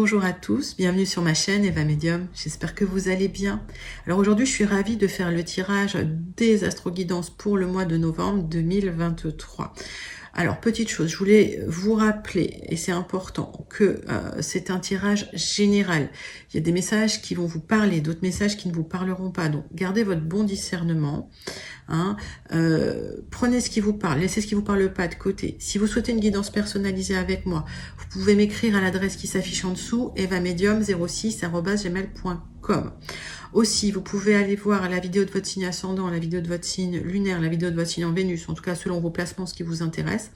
bonjour à tous, bienvenue sur ma chaîne Eva Medium, j'espère que vous allez bien. Alors aujourd'hui je suis ravie de faire le tirage des astro-guidances pour le mois de novembre 2023. Alors petite chose, je voulais vous rappeler, et c'est important, que c'est un tirage général. Il y a des messages qui vont vous parler, d'autres messages qui ne vous parleront pas, donc gardez votre bon discernement. Prenez ce qui vous parle, laissez ce qui vous parle pas de côté. Si vous souhaitez une guidance personnalisée avec moi, vous pouvez m'écrire à l'adresse qui s'affiche en dessous, evamedium06@gmail.com. Aussi, vous pouvez aller voir la vidéo de votre signe ascendant, la vidéo de votre signe lunaire, la vidéo de votre signe en Vénus, en tout cas selon vos placements, ce qui vous intéresse,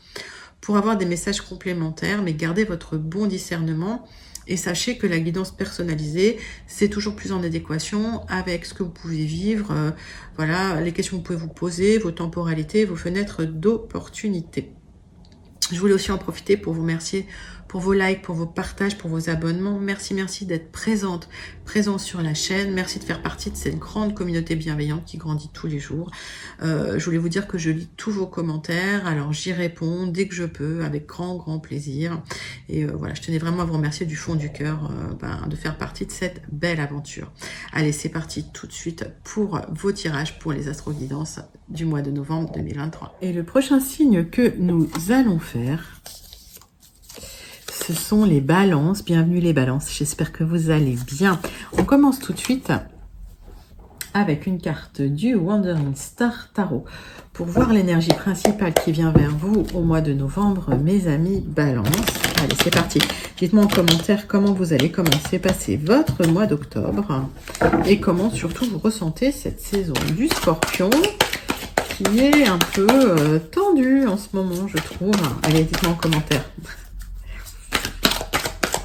pour avoir des messages complémentaires, mais gardez votre bon discernement. Et sachez que la guidance personnalisée, c'est toujours plus en adéquation avec ce que vous pouvez vivre, voilà, les questions que vous pouvez vous poser, vos temporalités, vos fenêtres d'opportunité. Je voulais aussi en profiter pour vous remercier pour vos likes, pour vos partages, pour vos abonnements. Merci d'être présent sur la chaîne. Merci de faire partie de cette grande communauté bienveillante qui grandit tous les jours. Je voulais vous dire que je lis tous vos commentaires. Alors j'y réponds dès que je peux, avec grand plaisir. Et voilà, je tenais vraiment à vous remercier du fond du cœur de faire partie de cette belle aventure. Allez, c'est parti tout de suite pour vos tirages pour les astro-guidances du mois de novembre 2023. Et le prochain signe que nous allons faire, ce sont les balances. Bienvenue les balances, j'espère que vous allez bien. On commence tout de suite avec une carte du Wandering Star Tarot pour voir l'énergie principale qui vient vers vous au mois de novembre, mes amis balance. Allez, c'est parti. Dites-moi en commentaire comment vous allez, comment s'est passé votre mois d'octobre et comment surtout vous ressentez cette saison du Scorpion qui est un peu tendue en ce moment, je trouve. Allez, dites-moi en commentaire.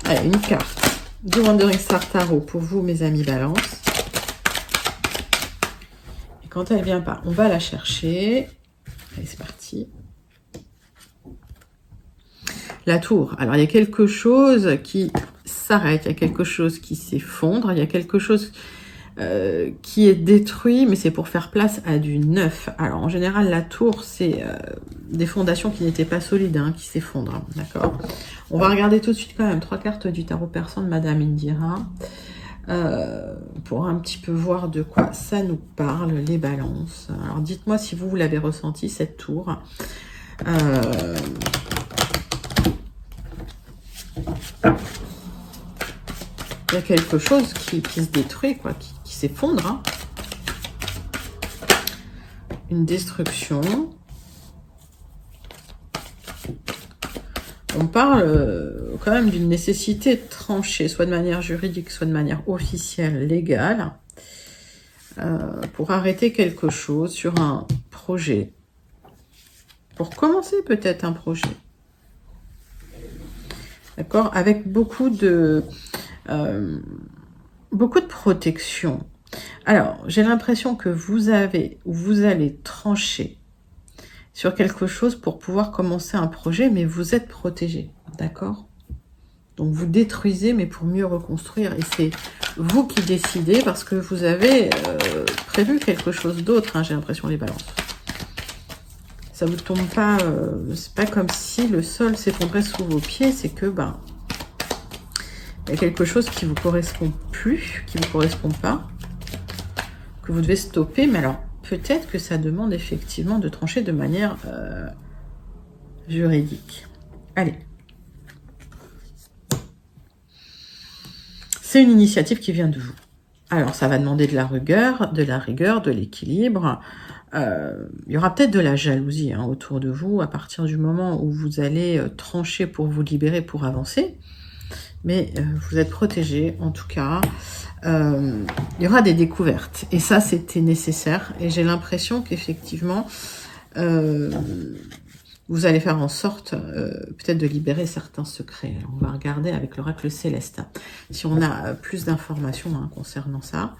Allez, une carte du Wandering Star Tarot pour vous, mes amis balance. Et quand elle vient pas, on va la chercher. Allez, c'est parti. La tour. Alors, il y a quelque chose qui s'arrête, il y a quelque chose qui s'effondre, il y a quelque chose qui est détruit, mais c'est pour faire place à du neuf. Alors, en général, la tour, c'est des fondations qui n'étaient pas solides, hein, qui s'effondrent, d'accord? On va regarder tout de suite quand même 3 cartes du tarot persan de Madame Indira pour un petit peu voir de quoi ça nous parle, les balances. Alors, dites-moi si vous l'avez ressenti, cette tour. Il y a quelque chose qui se détruit, quoi, qui s'effondre. Hein. Une destruction. On parle quand même d'une nécessité de trancher, soit de manière juridique, soit de manière officielle, légale, pour arrêter quelque chose sur un projet. Pour commencer peut-être un projet. D'accord? Avec beaucoup de protection. Alors, j'ai l'impression que vous allez trancher sur quelque chose pour pouvoir commencer un projet, mais vous êtes protégé, d'accord? Donc, vous détruisez, mais pour mieux reconstruire. Et c'est vous qui décidez parce que vous avez prévu quelque chose d'autre, hein, j'ai l'impression, les balances. Ça vous tombe pas, c'est pas comme si le sol s'effondrait sous vos pieds, c'est que, il y a quelque chose qui vous correspond plus, qui vous correspond pas, que vous devez stopper, mais alors, peut-être que ça demande effectivement de trancher de manière juridique. Allez. C'est une initiative qui vient de vous. Alors, ça va demander de la rigueur, de l'équilibre. Il y aura peut-être de la jalousie hein, autour de vous à partir du moment où vous allez trancher pour vous libérer, pour avancer. Mais vous êtes protégé, en tout cas. Il y aura des découvertes. Et ça, c'était nécessaire. Et j'ai l'impression qu'effectivement, vous allez faire en sorte peut-être de libérer certains secrets. Alors, on va regarder avec l'oracle céleste. Si on a plus d'informations hein, concernant ça.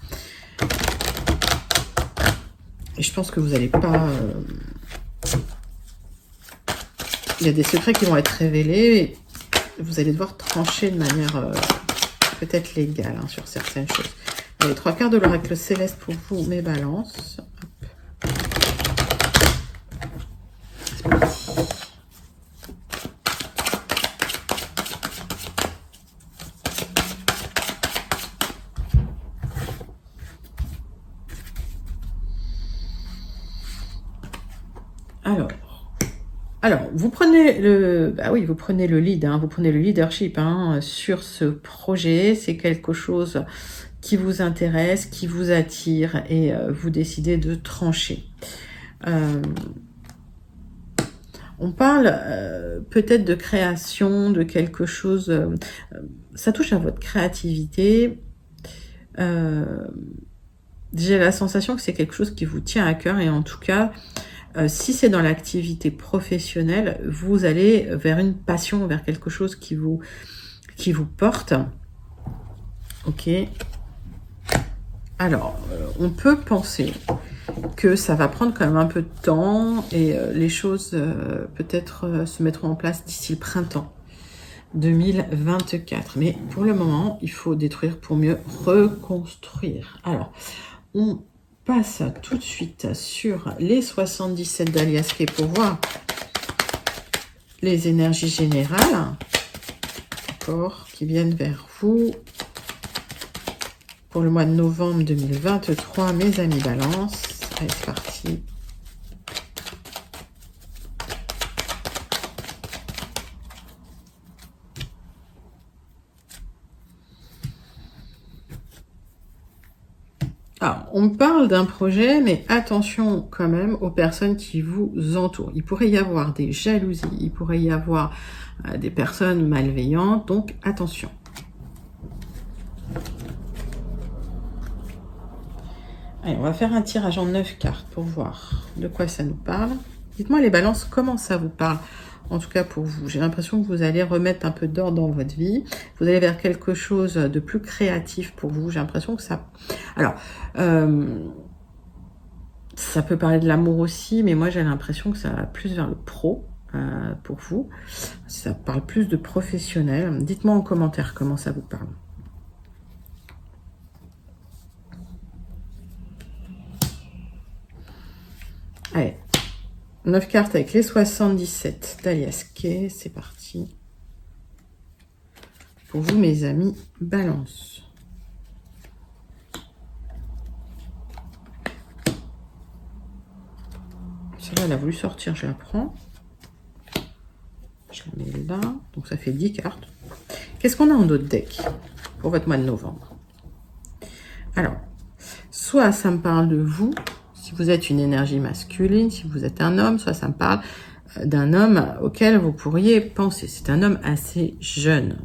Et je pense que vous n'allez pas... Il y a des secrets qui vont être révélés. Et vous allez devoir trancher de manière... peut-être légal hein, sur certaines choses. Allez, 3 quarts de l'oracle céleste pour vous, mes balances. Hop. C'est parti. vous prenez vous prenez le lead, hein, vous prenez le leadership hein, sur ce projet. C'est quelque chose qui vous intéresse, qui vous attire et vous décidez de trancher. On parle peut-être de création, de quelque chose, ça touche à votre créativité. J'ai la sensation que c'est quelque chose qui vous tient à cœur et en tout cas, si c'est dans l'activité professionnelle, vous allez vers une passion, vers quelque chose qui vous porte. Ok. Alors, on peut penser que ça va prendre quand même un peu de temps et les choses peut-être se mettront en place d'ici le printemps 2024. Mais pour le moment, il faut détruire pour mieux reconstruire. Alors, on passe tout de suite sur les 77 d'Aliasqué pour voir les énergies générales, d'accord, qui viennent vers vous pour le mois de novembre 2023, mes amis Balance. Allez, c'est parti. Alors, on parle d'un projet, mais attention quand même aux personnes qui vous entourent. Il pourrait y avoir des jalousies, il pourrait y avoir des personnes malveillantes, donc attention. Allez, on va faire un tirage en 9 cartes pour voir de quoi ça nous parle. Dites-moi les balances, comment ça vous parle? En tout cas pour vous, j'ai l'impression que vous allez remettre un peu d'ordre dans votre vie. Vous allez vers quelque chose de plus créatif pour vous. J'ai l'impression que ça... Alors, ça peut parler de l'amour aussi, mais moi j'ai l'impression que ça va plus vers le pro pour vous. Ça parle plus de professionnel. Dites-moi en commentaire comment ça vous parle. Allez, 9 cartes avec les 77 d'Aliasqué, c'est parti. Pour vous, mes amis, Balance. Celle-là, elle a voulu sortir, je la prends. Je la mets là, donc ça fait 10 cartes. Qu'est-ce qu'on a en d'autres decks pour votre mois de novembre? Alors, soit ça me parle de vous, si vous êtes une énergie masculine, si vous êtes un homme, soit ça me parle d'un homme auquel vous pourriez penser. C'est un homme assez jeune.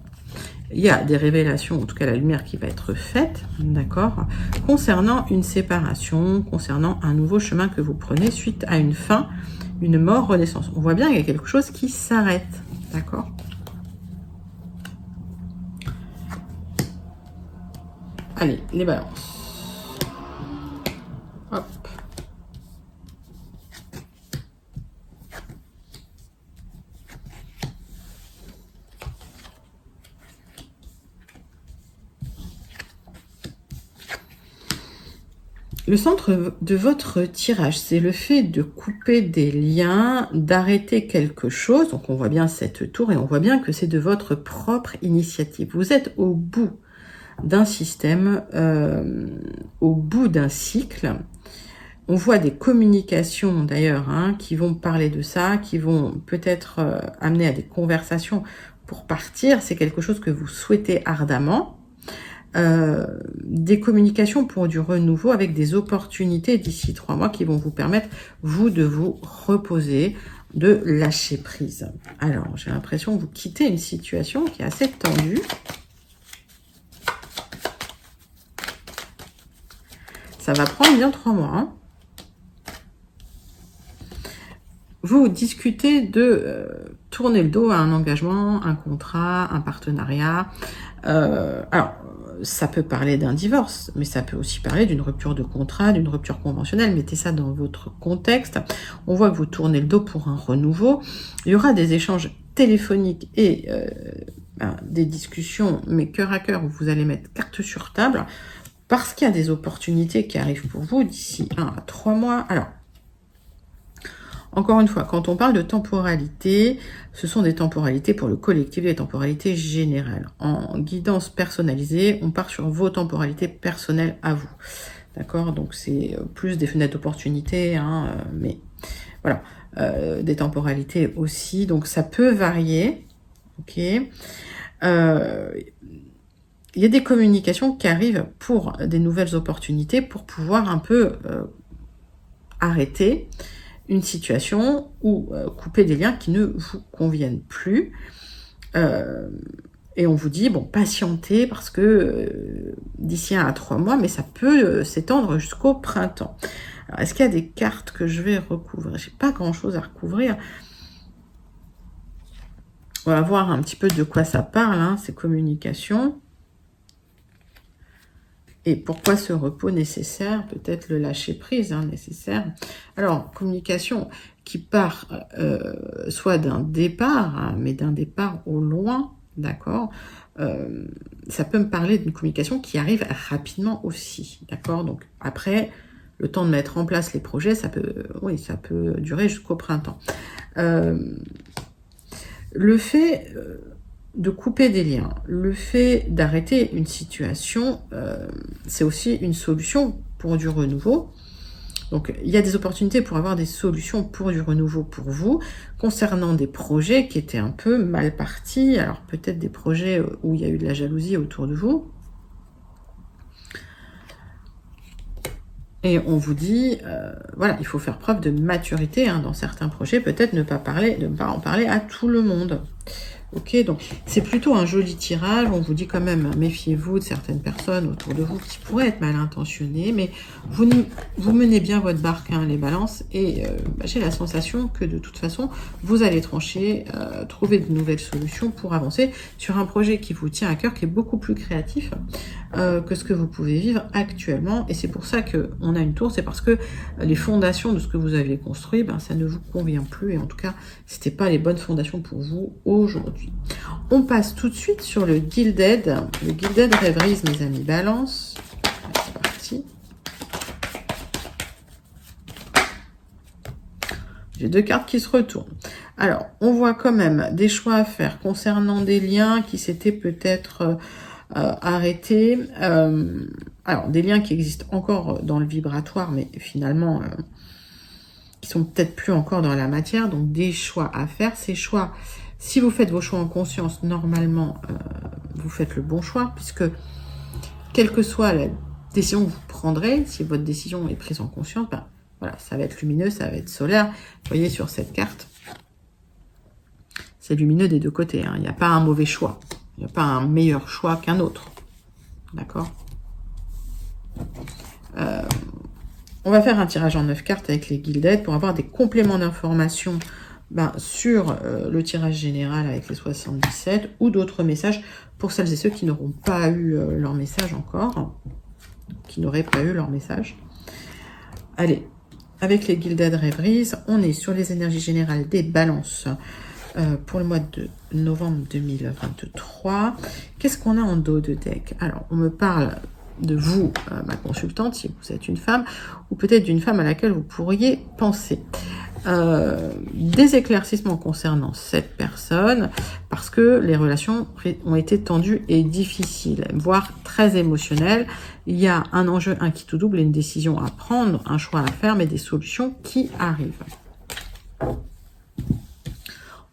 Il y a des révélations, en tout cas la lumière qui va être faite, d'accord, concernant une séparation, concernant un nouveau chemin que vous prenez suite à une fin, une mort, renaissance. On voit bien qu'il y a quelque chose qui s'arrête, d'accord. Allez, les balances. Hop. Le centre de votre tirage, c'est le fait de couper des liens, d'arrêter quelque chose. Donc, on voit bien cette tour et on voit bien que c'est de votre propre initiative. Vous êtes au bout d'un système, au bout d'un cycle. On voit des communications d'ailleurs hein, qui vont parler de ça, qui vont peut-être amener à des conversations pour partir. C'est quelque chose que vous souhaitez ardemment. Des communications pour du renouveau avec des opportunités d'ici 3 mois qui vont vous permettre, vous, de vous reposer, de lâcher prise. Alors, j'ai l'impression que vous quittez une situation qui est assez tendue. Ça va prendre bien 3 mois. Hein. Vous discutez de tourner le dos à un engagement, un contrat, un partenariat. Alors, ça peut parler d'un divorce, mais ça peut aussi parler d'une rupture de contrat, d'une rupture conventionnelle. Mettez ça dans votre contexte. On voit que vous tournez le dos pour un renouveau. Il y aura des échanges téléphoniques et des discussions, mais cœur à cœur, où vous allez mettre carte sur table, parce qu'il y a des opportunités qui arrivent pour vous d'ici 1 à 3 mois. Alors, encore une fois, quand on parle de temporalité, ce sont des temporalités pour le collectif, des temporalités générales. En guidance personnalisée, on part sur vos temporalités personnelles à vous. D'accord? Donc, c'est plus des fenêtres d'opportunité, hein, mais voilà. des temporalités aussi. Donc, ça peut varier. Ok. Il y a des communications qui arrivent pour des nouvelles opportunités, pour pouvoir un peu arrêter une situation ou couper des liens qui ne vous conviennent plus. Et on vous dit, bon, patientez parce que d'ici 1 à 3 mois, mais ça peut s'étendre jusqu'au printemps. Alors, est-ce qu'il y a des cartes que je vais recouvrir? J'ai pas grand-chose à recouvrir. On va voir un petit peu de quoi ça parle, hein, ces communications. Et pourquoi ce repos nécessaire? Peut-être le lâcher-prise nécessaire. Alors, communication qui part soit d'un départ, hein, mais d'un départ au loin, d'accord, ça peut me parler d'une communication qui arrive rapidement aussi, d'accord. Donc, après, le temps de mettre en place les projets, ça peut durer jusqu'au printemps. Le fait de couper des liens, le fait d'arrêter une situation, c'est aussi une solution pour du renouveau. Donc, il y a des opportunités pour avoir des solutions pour du renouveau pour vous, concernant des projets qui étaient un peu mal partis. Alors, peut-être des projets où il y a eu de la jalousie autour de vous. Et on vous dit, voilà, il faut faire preuve de maturité dans certains projets, peut-être ne pas en parler à tout le monde. Ok, donc c'est plutôt un joli tirage. On vous dit quand même, méfiez-vous de certaines personnes autour de vous qui pourraient être mal intentionnées, mais vous menez bien votre barque, les balances, et j'ai la sensation que de toute façon, vous allez trancher, trouver de nouvelles solutions pour avancer sur un projet qui vous tient à cœur, qui est beaucoup plus créatif que ce que vous pouvez vivre actuellement. Et c'est pour ça qu'on a une tour, c'est parce que les fondations de ce que vous avez construit, ça ne vous convient plus, et en tout cas, c'était pas les bonnes fondations pour vous aujourd'hui. On passe tout de suite sur le Gilded Rêverise, mes amis Balance. C'est parti. J'ai 2 cartes qui se retournent. Alors, on voit quand même des choix à faire concernant des liens qui s'étaient peut-être arrêtés. Alors, des liens qui existent encore dans le vibratoire, mais finalement, qui sont peut-être plus encore dans la matière. Donc, des choix à faire. Ces choix... Si vous faites vos choix en conscience, normalement, vous faites le bon choix, puisque quelle que soit la décision que vous prendrez, si votre décision est prise en conscience, voilà, ça va être lumineux, ça va être solaire. Vous voyez sur cette carte, c'est lumineux des deux côtés. Il n'y a pas un mauvais choix. Il n'y a pas un meilleur choix qu'un autre. D'accord ? On va faire un tirage en 9 cartes avec les Gilded pour avoir des compléments d'informations sur le tirage général avec les 77 ou d'autres messages pour celles et ceux qui n'auront pas eu leur message encore, qui n'auraient pas eu leur message. Allez, avec les Gilded Rêveries, on est sur les énergies générales des balances pour le mois de novembre 2023. Qu'est-ce qu'on a en dos de deck? Alors, on me parle de vous, ma consultante, si vous êtes une femme, ou peut-être d'une femme à laquelle vous pourriez penser. Des éclaircissements concernant cette personne, parce que les relations ont été tendues et difficiles, voire très émotionnelles. Il y a un enjeu, un qui tout double, et une décision à prendre, un choix à faire, mais des solutions qui arrivent.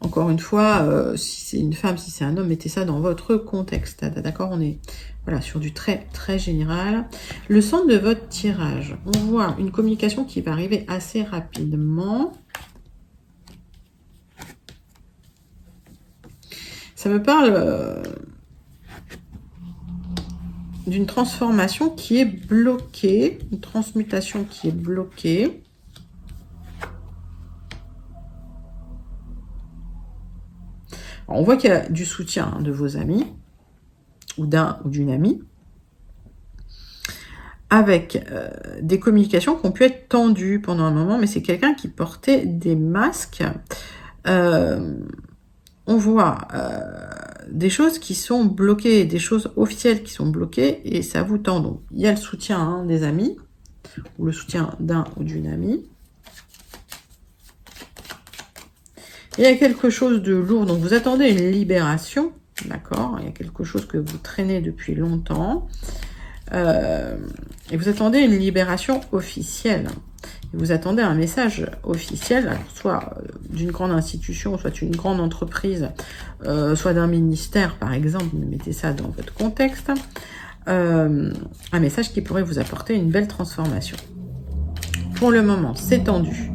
Encore une fois, si c'est une femme, si c'est un homme, mettez ça dans votre contexte. D'accord? On est voilà, sur du très, très général. Le centre de votre tirage, on voit une communication qui va arriver assez rapidement. Ça me parle d'une transformation qui est bloquée, une transmutation qui est bloquée. Alors, on voit qu'il y a du soutien de vos amis, ou d'un ou d'une amie, avec des communications qui ont pu être tendues pendant un moment, mais c'est quelqu'un qui portait des masques. On voit des choses qui sont bloquées, des choses officielles qui sont bloquées, et ça vous tend. Donc, il y a le soutien des amis, ou le soutien d'un ou d'une amie. Il y a quelque chose de lourd, donc vous attendez une libération, d'accord? Il y a quelque chose que vous traînez depuis longtemps. Et vous attendez une libération officielle. Et vous attendez un message officiel, alors soit d'une grande institution, soit d'une grande entreprise, soit d'un ministère, par exemple, mettez ça dans votre contexte, un message qui pourrait vous apporter une belle transformation. Pour le moment, c'est tendu.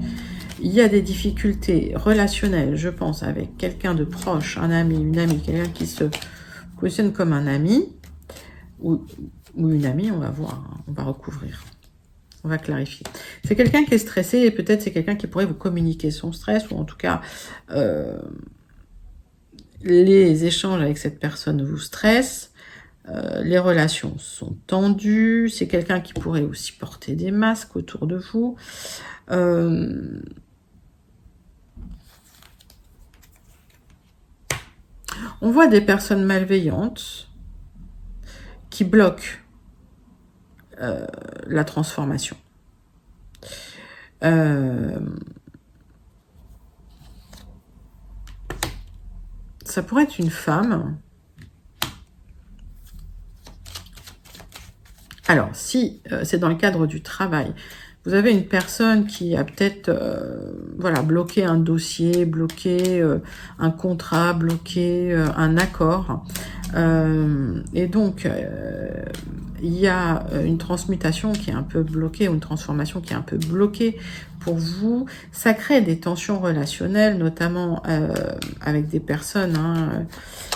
Il y a des difficultés relationnelles, je pense, avec quelqu'un de proche, un ami, une amie, quelqu'un qui se positionne comme un ami, ou une amie, on va voir, on va recouvrir. On va clarifier. C'est quelqu'un qui est stressé et peut-être c'est quelqu'un qui pourrait vous communiquer son stress ou en tout cas les échanges avec cette personne vous stressent. Les relations sont tendues. C'est quelqu'un qui pourrait aussi porter des masques autour de vous. On voit des personnes malveillantes qui bloquent la transformation. Ça pourrait être une femme. Alors, si c'est dans le cadre du travail, vous avez une personne qui a peut-être voilà, bloqué un dossier, bloqué un contrat, bloqué un accord. Et donc, il y a une transmutation qui est un peu bloquée, ou une transformation qui est un peu bloquée pour vous. Ça crée des tensions relationnelles, notamment avec des personnes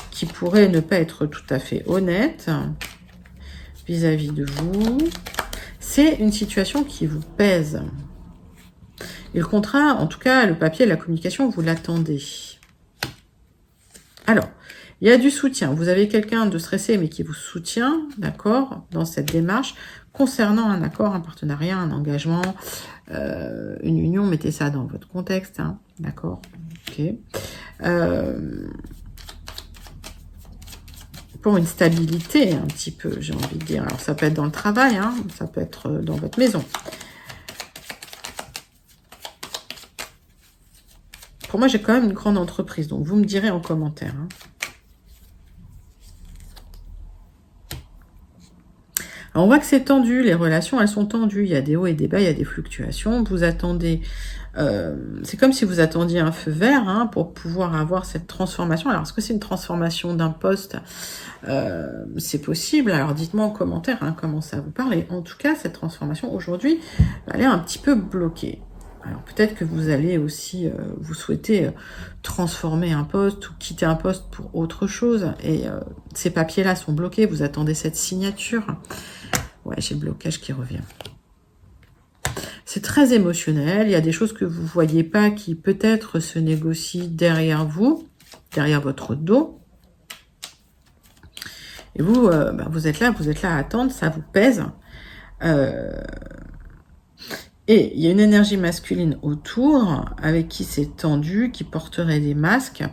qui pourraient ne pas être tout à fait honnêtes vis-à-vis de vous. C'est une situation qui vous pèse. Et le contrat, en tout cas, le papier, la communication, vous l'attendez. Alors, il y a du soutien. Vous avez quelqu'un de stressé, mais qui vous soutient, d'accord, dans cette démarche, concernant un accord, un partenariat, un engagement, une union. Mettez ça dans votre contexte, hein, d'accord, ok. Pour une stabilité, un petit peu, j'ai envie de dire. Alors, ça peut être dans le travail, hein, ça peut être dans votre maison. Pour moi, j'ai quand même une grande entreprise, donc vous me direz en commentaire, hein. Alors, on voit que c'est tendu, les relations, elles sont tendues. Il y a des hauts et des bas, il y a des fluctuations. Vous attendez, c'est comme si vous attendiez un feu vert, hein, pour pouvoir avoir cette transformation. Alors, est-ce que c'est une transformation d'un poste? C'est possible. Alors, dites-moi en commentaire, hein, comment ça vous parle. Et en tout cas, cette transformation, aujourd'hui, elle est un petit peu bloquée. Alors, peut-être que vous allez aussi, vous souhaiter transformer un poste ou quitter un poste pour autre chose. Et ces papiers-là sont bloqués. Vous attendez cette signature. Ouais, j'ai le blocage qui revient. C'est très émotionnel. Il y a des choses que vous ne voyez pas qui peut-être se négocient derrière vous, derrière votre dos. Et vous, vous êtes là à attendre, ça vous pèse. Et il y a une énergie masculine autour, avec qui c'est tendu, qui porterait des masques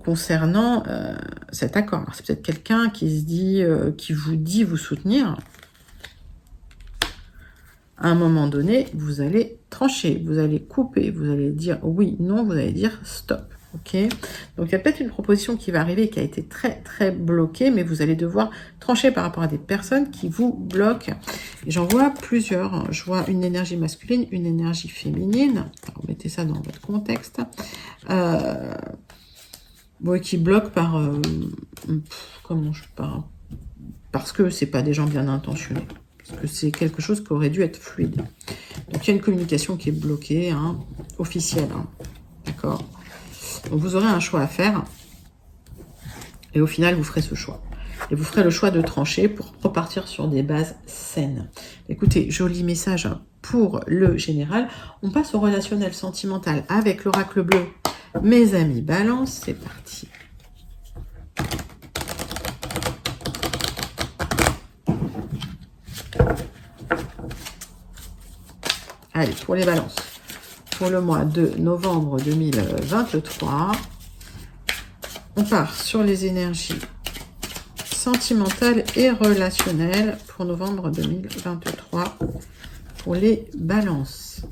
concernant cet accord. Alors, c'est peut-être quelqu'un qui se dit, qui vous dit vous soutenir. À un moment donné, vous allez trancher, vous allez couper, vous allez dire oui, non, vous allez dire stop. Ok, donc il y a peut-être une proposition qui va arriver qui a été très très bloquée, mais vous allez devoir trancher par rapport à des personnes qui vous bloquent. Et j'en vois plusieurs. Je vois une énergie masculine, une énergie féminine. Alors, mettez ça dans votre contexte. Bon, qui bloquent par parce que c'est pas des gens bien intentionnés. Parce que c'est quelque chose qui aurait dû être fluide. Donc il y a une communication qui est bloquée, hein, officielle. Hein, d'accord. Donc vous aurez un choix à faire. Et au final, vous ferez ce choix. Et vous ferez le choix de trancher pour repartir sur des bases saines. Écoutez, joli message pour le général. On passe au relationnel sentimental avec l'oracle bleu. Mes amis Balance, c'est parti. Allez, pour les balances, pour le mois de novembre 2023, on part sur les énergies sentimentales et relationnelles pour novembre 2023 pour les balances.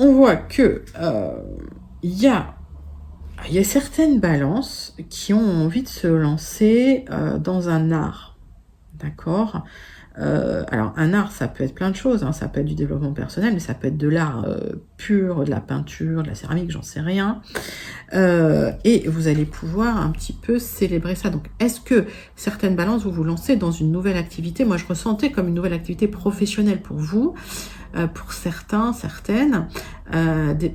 on voit que il y a certaines balances qui ont envie de se lancer dans un art, d'accord. Alors un art, ça peut être plein de choses, hein. Ça peut être du développement personnel, mais ça peut être de l'art pur, de la peinture, de la céramique, j'en sais rien. Et vous allez pouvoir un petit peu célébrer ça. Donc est-ce que certaines balances, vous vous lancez dans une nouvelle activité? Moi je ressentais comme une nouvelle activité professionnelle pour vous, pour certains, certaines,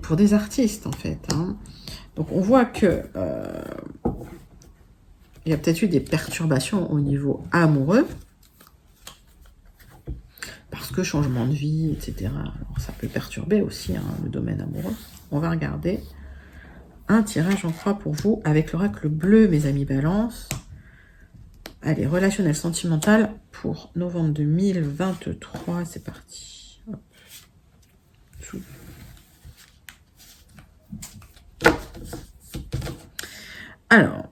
pour des artistes en fait, hein. Donc on voit que il y a peut-être eu des perturbations au niveau amoureux, parce que changement de vie, etc. Alors, ça peut perturber aussi hein, le domaine amoureux. On va regarder un tirage en croix pour vous avec l'oracle bleu, mes amis Balance. Allez, relationnel sentimental pour novembre 2023. C'est parti. Hop. Alors,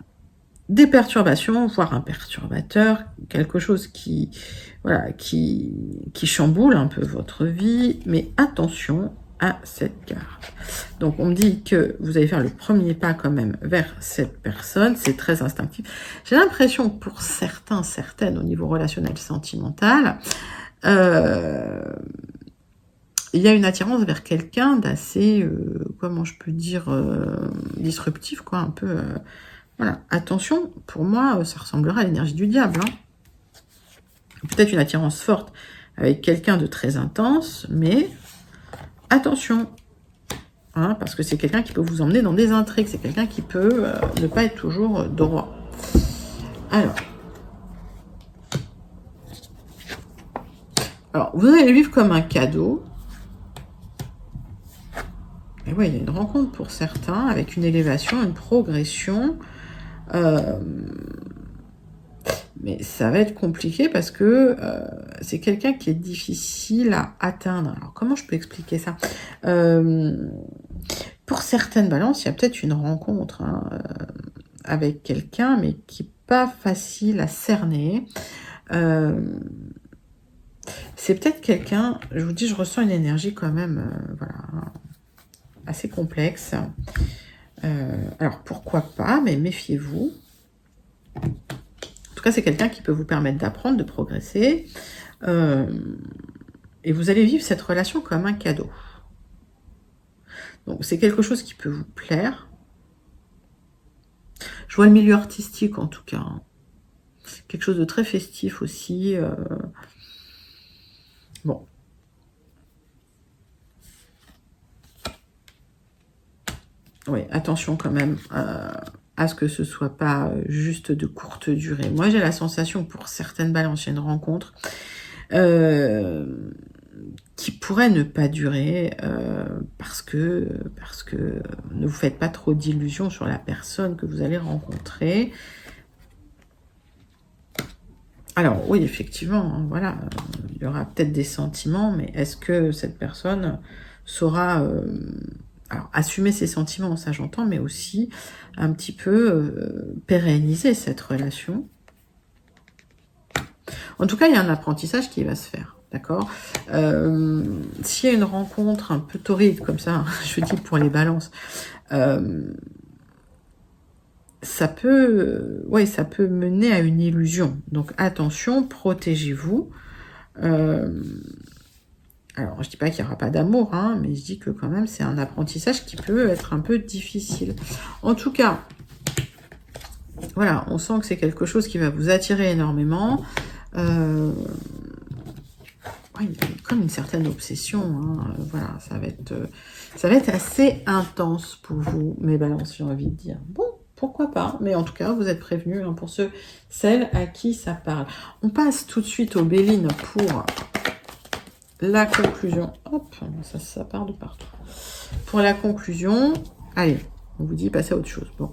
des perturbations, voire un perturbateur, quelque chose qui, voilà, qui chamboule un peu votre vie, mais attention à cette carte. Donc on me dit que vous allez faire le premier pas quand même vers cette personne, c'est très instinctif. J'ai l'impression que pour certains, certaines, au niveau relationnel sentimental, il y a une attirance vers quelqu'un d'assez, comment je peux dire, disruptif, quoi, un peu... voilà, attention, pour moi, ça ressemblera à l'énergie du diable. Hein. Peut-être une attirance forte avec quelqu'un de très intense, mais attention, hein, parce que c'est quelqu'un qui peut vous emmener dans des intrigues, c'est quelqu'un qui peut ne pas être toujours droit. Alors, vous allez le vivre comme un cadeau. Et ouais, il y a une rencontre pour certains, avec une élévation, une progression. Mais ça va être compliqué parce que c'est quelqu'un qui est difficile à atteindre. Alors, comment je peux expliquer ça? Pour certaines balances, il y a peut-être une rencontre hein, avec quelqu'un, mais qui n'est pas facile à cerner. C'est peut-être quelqu'un, je vous dis, je ressens une énergie quand même, voilà, assez complexe. Alors, pourquoi pas, mais méfiez-vous. En tout cas, c'est quelqu'un qui peut vous permettre d'apprendre, de progresser. Et vous allez vivre cette relation comme un cadeau. Donc, c'est quelque chose qui peut vous plaire. Je vois le milieu artistique, en tout cas. Hein. Quelque chose de très festif aussi. Bon. Oui, attention quand même à ce que ce soit pas juste de courte durée. Moi, j'ai la sensation que pour certaines balances, il y a une rencontre qui pourrait ne pas durer parce que ne vous faites pas trop d'illusions sur la personne que vous allez rencontrer. Alors, oui, effectivement, hein, voilà, il y aura peut-être des sentiments, mais est-ce que cette personne saura... alors, assumer ses sentiments, ça j'entends, mais aussi un petit peu pérenniser cette relation. En tout cas, il y a un apprentissage qui va se faire, d'accord? S'il y a une rencontre un peu torride comme ça, je dis pour les balances, ça peut mener à une illusion. Donc attention, protégez-vous. Alors, je dis pas qu'il n'y aura pas d'amour, hein, mais je dis que quand même, c'est un apprentissage qui peut être un peu difficile. En tout cas, voilà, on sent que c'est quelque chose qui va vous attirer énormément. Ouais, il y a comme une certaine obsession. Hein, voilà, ça va être assez intense pour vous, mes balances, j'ai envie de dire. Bon, pourquoi pas, mais en tout cas, vous êtes prévenus hein, pour celles à qui ça parle. On passe tout de suite aux Bélines pour... la conclusion, hop, ça part de partout. Pour la conclusion, allez, on vous dit passez à autre chose. Bon,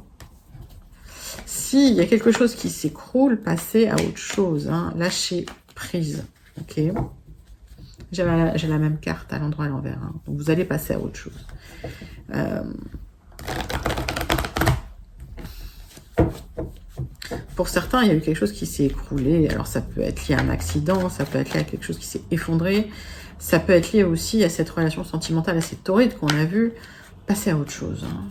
s'il y a quelque chose qui s'écroule, passez à autre chose. Hein, lâchez prise, ok. J'ai la même carte à l'endroit à l'envers. Hein, donc vous allez passer à autre chose. Pour certains, il y a eu quelque chose qui s'est écroulé. Alors ça peut être lié à un accident, ça peut être lié à quelque chose qui s'est effondré. Ça peut être lié aussi à cette relation sentimentale assez torride qu'on a vue. Passez à autre chose. Hein.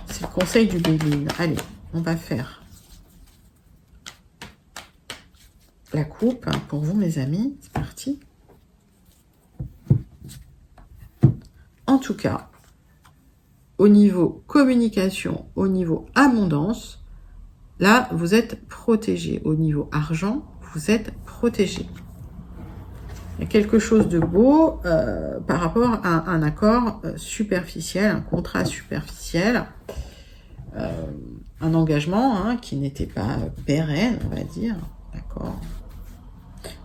C'est le conseil du Béline. Allez, on va faire la coupe pour vous, mes amis. C'est parti. En tout cas, au niveau communication, au niveau abondance, là, vous êtes protégé. Au niveau argent, vous êtes protégé. Il y a quelque chose de beau par rapport à un accord superficiel, un contrat superficiel, un engagement hein, qui n'était pas pérenne, on va dire. D'accord.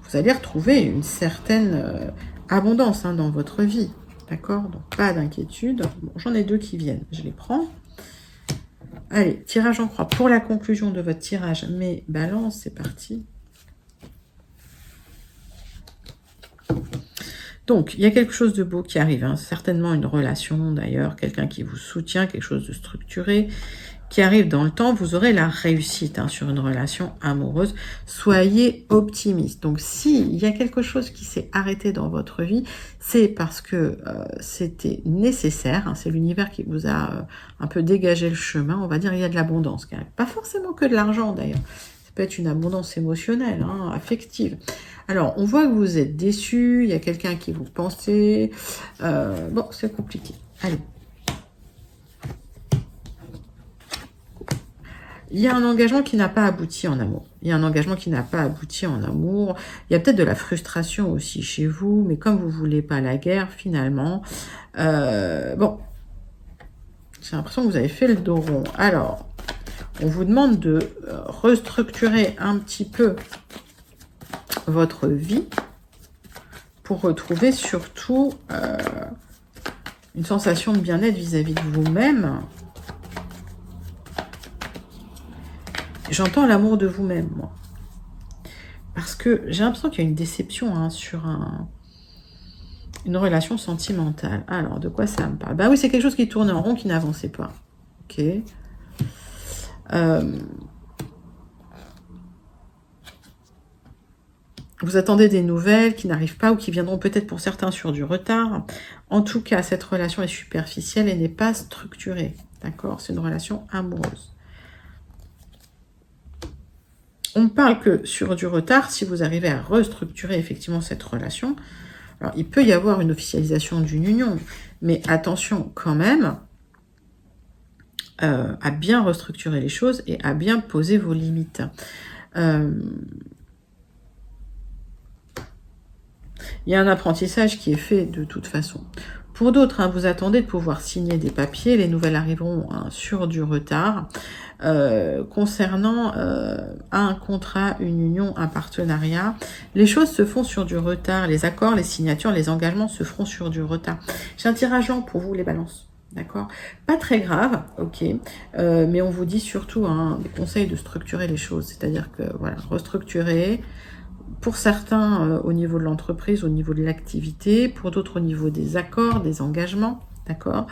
Vous allez retrouver une certaine abondance hein, dans votre vie. D'accord? Donc, pas d'inquiétude. Bon, j'en ai 2 qui viennent. Je les prends. Allez, tirage en croix. Pour la conclusion de votre tirage, mes balances, c'est parti. Donc, il y a quelque chose de beau qui arrive. Hein. Certainement une relation, d'ailleurs. Quelqu'un qui vous soutient, quelque chose de structuré qui arrive dans le temps. Vous aurez la réussite hein, sur une relation amoureuse. Soyez optimiste. Donc, s'il y a quelque chose qui s'est arrêté dans votre vie, c'est parce que c'était nécessaire. Hein, c'est l'univers qui vous a un peu dégagé le chemin. On va dire il y a de l'abondance qui arrive. Pas forcément que de l'argent, d'ailleurs. Ça peut être une abondance émotionnelle, hein, affective. Alors, on voit que vous êtes déçu. Il y a quelqu'un qui vous pensait. Bon, c'est compliqué. Allez. Il y a un engagement qui n'a pas abouti en amour. Il y a un engagement qui n'a pas abouti en amour. Il y a peut-être de la frustration aussi chez vous, mais comme vous ne voulez pas la guerre, finalement, bon, j'ai l'impression que vous avez fait le dos rond. Alors, on vous demande de restructurer un petit peu votre vie pour retrouver surtout une sensation de bien-être vis-à-vis de vous-même. J'entends l'amour de vous-même, moi. Parce que j'ai l'impression qu'il y a une déception hein, sur une relation sentimentale. Alors, de quoi ça me parle? Bah oui, c'est quelque chose qui tournait en rond, qui n'avançait pas. Ok. Vous attendez des nouvelles qui n'arrivent pas ou qui viendront peut-être pour certains sur du retard. En tout cas, cette relation est superficielle et n'est pas structurée. D'accord? C'est une relation amoureuse. On ne parle que sur du retard, si vous arrivez à restructurer effectivement cette relation. Alors, il peut y avoir une officialisation d'une union, mais attention quand même à bien restructurer les choses et à bien poser vos limites. Il y a un apprentissage qui est fait de toute façon. Pour d'autres, hein, vous attendez de pouvoir signer des papiers. Les nouvelles arriveront hein, sur du retard. Concernant un contrat, une union, un partenariat, les choses se font sur du retard. Les accords, les signatures, les engagements se feront sur du retard. J'ai un tirage lent pour vous, les balances. D'accord? Pas très grave, ok. Mais on vous dit surtout hein, des conseils de structurer les choses. C'est-à-dire que, voilà, restructurer. Pour certains, au niveau de l'entreprise, au niveau de l'activité. Pour d'autres, au niveau des accords, des engagements. D'accord?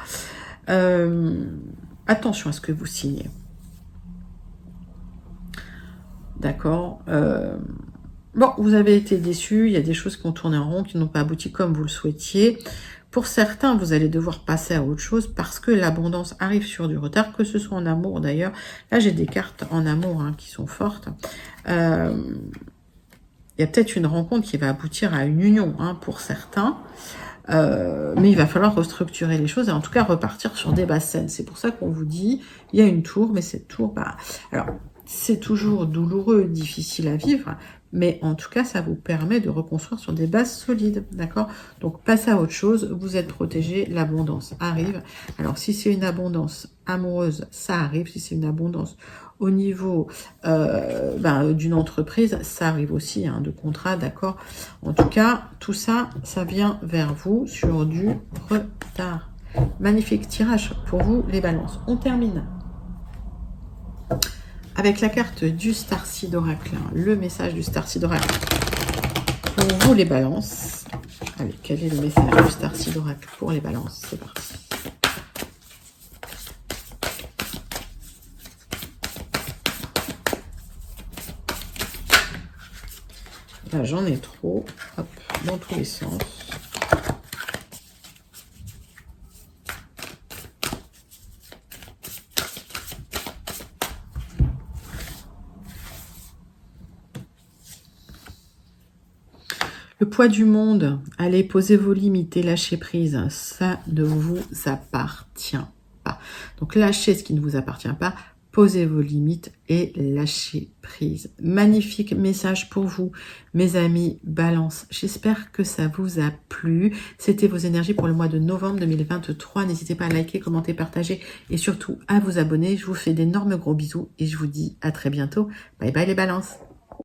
Attention à ce que vous signez. D'accord. Bon, vous avez été déçus. Il y a des choses qui ont tourné en rond, qui n'ont pas abouti comme vous le souhaitiez. Pour certains, vous allez devoir passer à autre chose parce que l'abondance arrive sur du retard, que ce soit en amour d'ailleurs. Là, j'ai des cartes en amour hein, qui sont fortes. Il y a peut-être une rencontre qui va aboutir à une union hein, pour certains. Mais il va falloir restructurer les choses et en tout cas repartir sur des bases saines. C'est pour ça qu'on vous dit, il y a une tour, mais cette tour, bah, alors c'est toujours douloureux, difficile à vivre, mais en tout cas, ça vous permet de reconstruire sur des bases solides, d'accord? Donc, passez à autre chose, vous êtes protégé, l'abondance arrive. Alors, si c'est une abondance amoureuse, ça arrive. Si c'est une abondance au niveau d'une entreprise, ça arrive aussi, hein, de contrat, d'accord? En tout cas, tout ça, ça vient vers vous sur du retard. Magnifique tirage pour vous, les balances. On termine avec la carte du Starseed Oracle, hein, le message du Starseed Oracle pour vous, les balances. Allez, quel est le message du Starseed Oracle pour les balances? C'est parti. Là, j'en ai trop. Hop, dans tous les sens. Le poids du monde, allez, posez vos limites et lâchez prise. Ça ne vous appartient pas. Donc, lâchez ce qui ne vous appartient pas. Posez vos limites et lâchez prise. Magnifique message pour vous, mes amis Balance. J'espère que ça vous a plu. C'était vos énergies pour le mois de novembre 2023. N'hésitez pas à liker, commenter, partager et surtout à vous abonner. Je vous fais d'énormes gros bisous et je vous dis à très bientôt. Bye bye les balances.